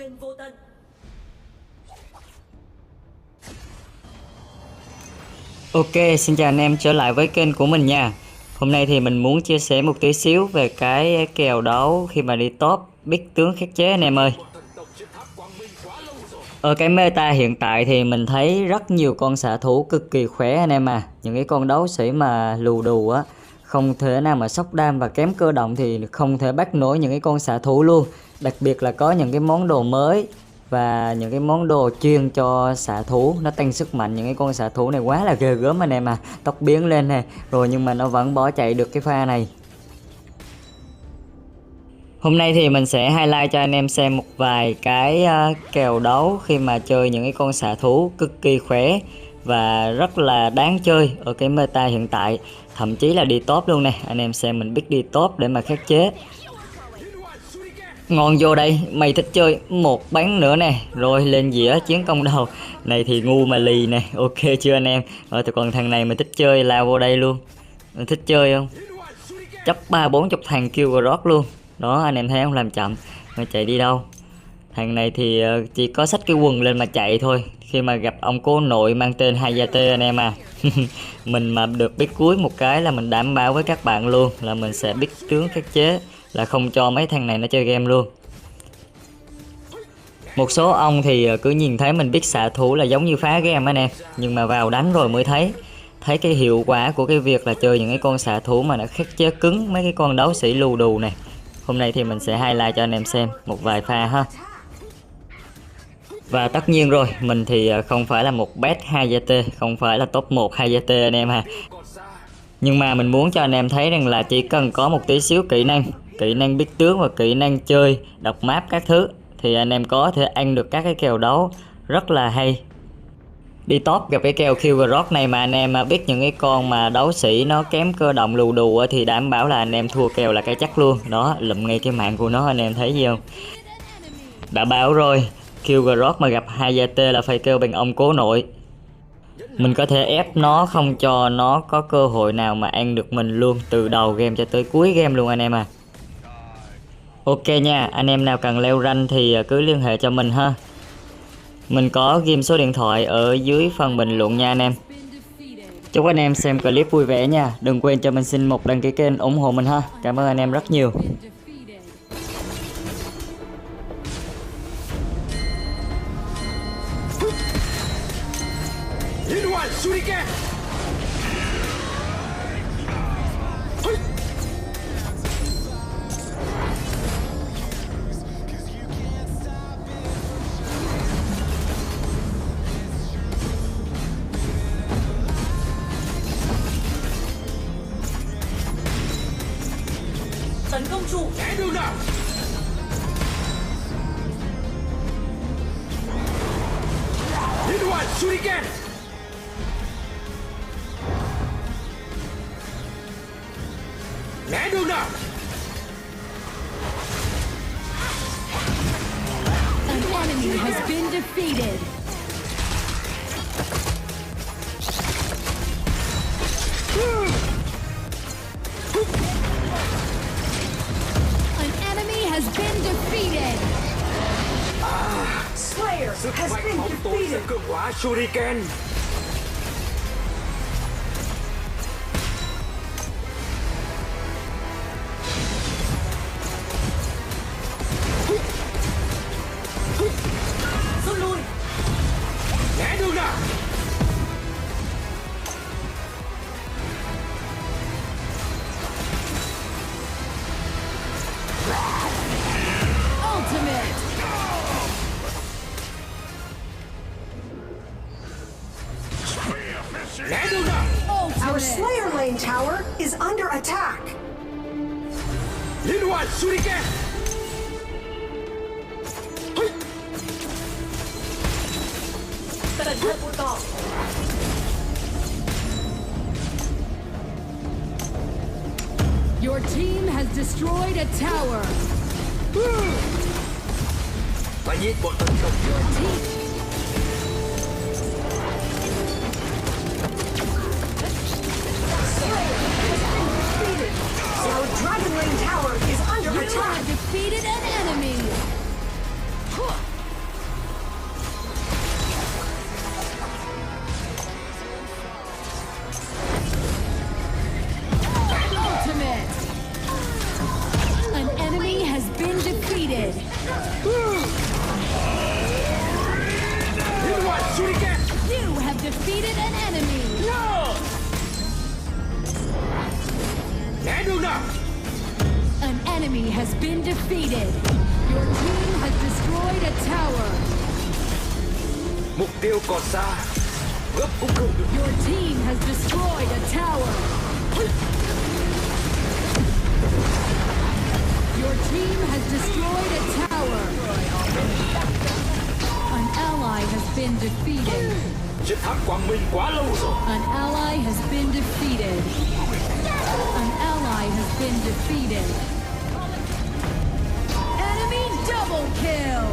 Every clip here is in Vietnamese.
quyền vô tận. Ok, xin chào anh em trở lại với kênh của mình nha. Hôm nay thì mình muốn chia sẻ một tí xíu về cái kèo đấu khi mà đi top biết tướng khắc chế anh em ơi. Ở cái meta hiện tại thì mình thấy rất nhiều con xạ thủ cực kỳ khỏe anh em à. Những cái con đấu sĩ mà lù đù á, không thể nào mà sốc đam và kém cơ động thì không thể bắt nổi những cái con xạ thủ luôn. Đặc biệt là có những cái món đồ mới và những cái món đồ chuyên cho xạ thủ, nó tăng sức mạnh. Những cái con xạ thủ này quá là ghê gớm anh em à. Tóc biến lên nè, rồi nhưng mà nó vẫn bỏ chạy được cái pha này. Hôm nay thì mình sẽ highlight cho anh em xem một vài cái kèo đấu khi mà chơi những cái con xạ thủ cực kỳ khỏe và rất là đáng chơi ở cái meta hiện tại, thậm chí là đi top luôn nè. Anh em xem mình biết đi top để mà khắc chế. Ngon vô đây, mày thích chơi một bắn nữa nè, rồi lên dĩa chiến công đầu. Này thì ngu mà lì nè, ok chưa anh em? Rồi thì còn thằng này mà thích chơi lao vô đây luôn. Mình thích chơi không? Chấp 30-40 thằng kêu Goverra luôn. Đó anh em thấy không, làm chậm mà chạy đi đâu. Thằng này thì chỉ có xách cái quần lên mà chạy thôi. Khi mà gặp ông cố nội mang tên Htrol anh em à. Mình mà được biết cuối một cái là mình đảm bảo với các bạn luôn là mình sẽ biết tướng khắc chế, là không cho mấy thằng này nó chơi game luôn. Một số ông thì cứ nhìn thấy mình biết xạ thủ là giống như phá game anh em, nhưng mà vào đánh rồi mới thấy cái hiệu quả của cái việc là chơi những cái con xạ thủ mà nó khắc chế cứng mấy cái con đấu sĩ lù đù này. Hôm nay thì mình sẽ highlight cho anh em xem một vài pha ha. Và tất nhiên rồi, mình thì không phải là một best 2GT, không phải là top 1 2GT anh em ha. Nhưng mà mình muốn cho anh em thấy rằng là chỉ cần có một tí xíu kỹ năng biết tướng và kỹ năng chơi, đọc map các thứ thì anh em có thể ăn được các cái kèo đấu rất là hay. Đi top gặp cái kèo Goverra này mà anh em biết những cái con mà đấu sĩ nó kém cơ động lù đù thì đảm bảo là anh em thua kèo là cái chắc luôn. Đó, lụm ngay cái mạng của nó anh em thấy gì không? Đã bảo rồi, Goverra mà gặp 2GT là phải kêu bằng ông cố nội. Mình có thể ép nó không cho nó có cơ hội nào mà ăn được mình luôn, từ đầu game cho tới cuối game luôn anh em à. Ok nha, anh em nào cần leo rank thì cứ liên hệ cho mình ha. Mình có ghim số điện thoại ở dưới phần bình luận nha anh em. Chúc anh em xem clip vui vẻ nha. Đừng quên cho mình xin một đăng ký kênh ủng hộ mình ha. Cảm ơn anh em rất nhiều. Tấn công trụ. Né đường nào. Liên hoàn shuriken. Né đường nào. An enemy has been defeated. An enemy has been defeated. Slayer Sức has mạnh been bóng tối sẽ defeated. cường hóa shuriken. Rút lui. Né đường nào. Ultimate. Né đường nào. Our Ultimate. Slayer lane tower is under attack. Liên hoàn shuriken. Cẩn thận bụi cỏ. Your team has destroyed a tower. Phải giết bọn tấn công. Your team. Our Dragon Lane tower is under You attack. have defeated an enemy. defeated an enemy. Né đường nào. An enemy has been defeated. Your team has destroyed a tower. Mục tiêu còn xa, gấp cũng không được. Your team has destroyed a tower. Your team has destroyed a tower. An ally has been defeated. Chiếc tháp Quang Minh quá lâu rồi. An ally has been defeated. An ally has been defeated. Enemy double kill.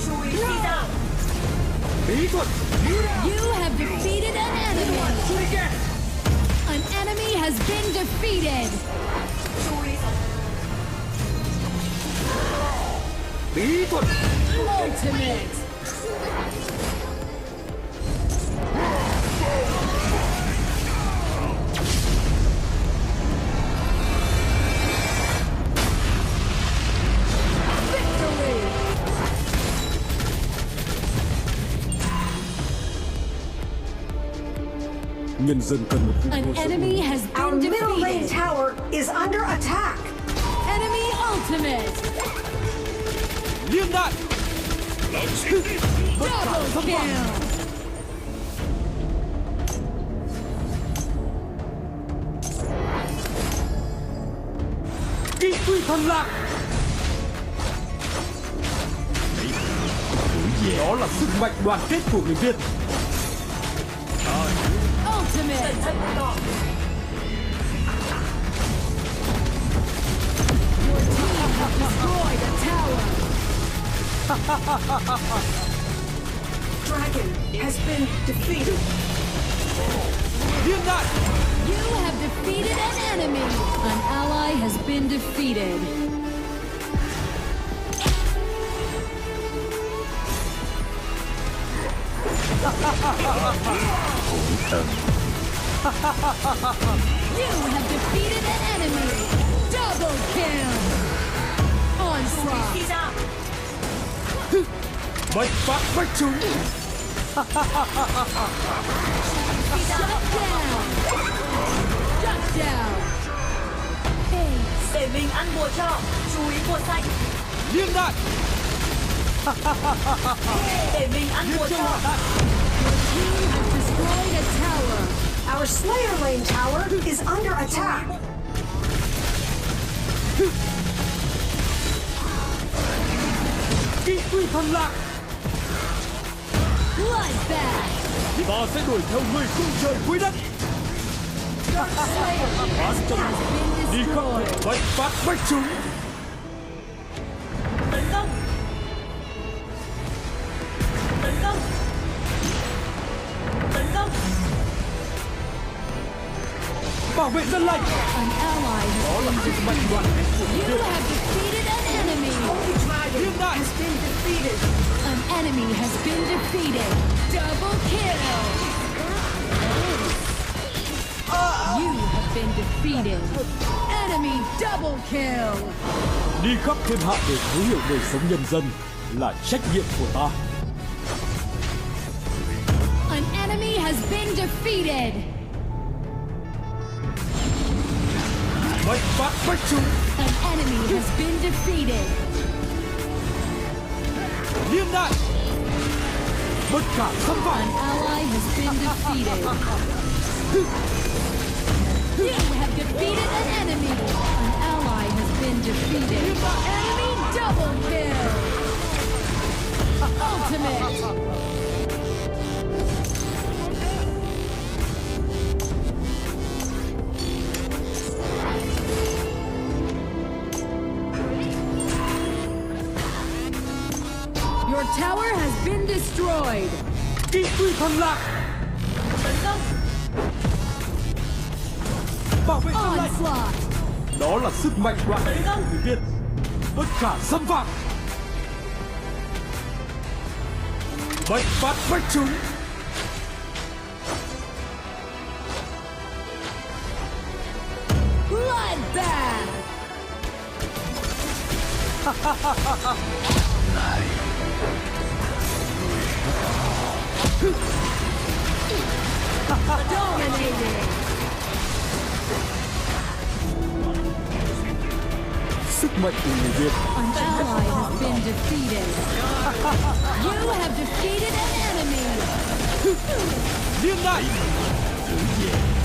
Chú ý đi nào. Bí thuật. You have defeated an enemy. Shuriken. An enemy has been defeated. Chú ý. Bí thuật. Ultimate. Victory. Nhân dân cần một An enemy has Our been middle lane defeated. tower is under attack. Enemy ultimate. liên đại. Double kill. Kỵ quy thần lạc. Đó là sức mạnh đoàn kết của người Việt. Ultimate. Your team has destroyed a tower. Dragon has been defeated. Liên đại. You have defeated an enemy. An ally has been defeated. You have defeated an enemy. Double kill. Onslaught. He's out. Bạch phát bách chúng. Shut down. Shut down. Ace. Để mình ăn bùa cho. Chú ý bùa xanh. Liên đại. Để mình ăn bùa cho. Your team has destroyed a tower. Our Slayer lane tower is under attack. Kỵ quy thần lạc. Bloodbath. Ta sẽ đuổi theo người cung trời cuối đất. Has been Đi khắp destroyed. bạch phát bách chúng. Tấn công. Tấn công. Tấn công. Bảo vệ dân lành. An ally Đó has là sức mạnh đoàn kết của người You Việt. have defeated an enemy. Holy Dragon Liên đại. has been defeated. An enemy has been defeated. Double kill. You have been defeated. Enemy double kill. Đi khắp thiên hạ để thấu hiểu đời sống nhân dân là trách nhiệm của ta. An enemy has been defeated. Bạch phát bách chúng. An enemy has been defeated. Liên đại. Bất khả xâm phạm. An ally has been defeated. You have defeated an enemy. An ally has been defeated. Enemy double kill. Ultimate. Your tower has been destroyed. Kỵ quy thần lạc. Tấn công. Bảo vệ dân lành. Onslaught. Đó là sức mạnh đoàn kết của người Việt. Bất khả xâm phạm. Bạch phát bách chúng. Dominating. Sức mạnh của người Việt. An ally has been defeated. You have defeated an enemy. Liên đại.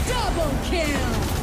Double kill.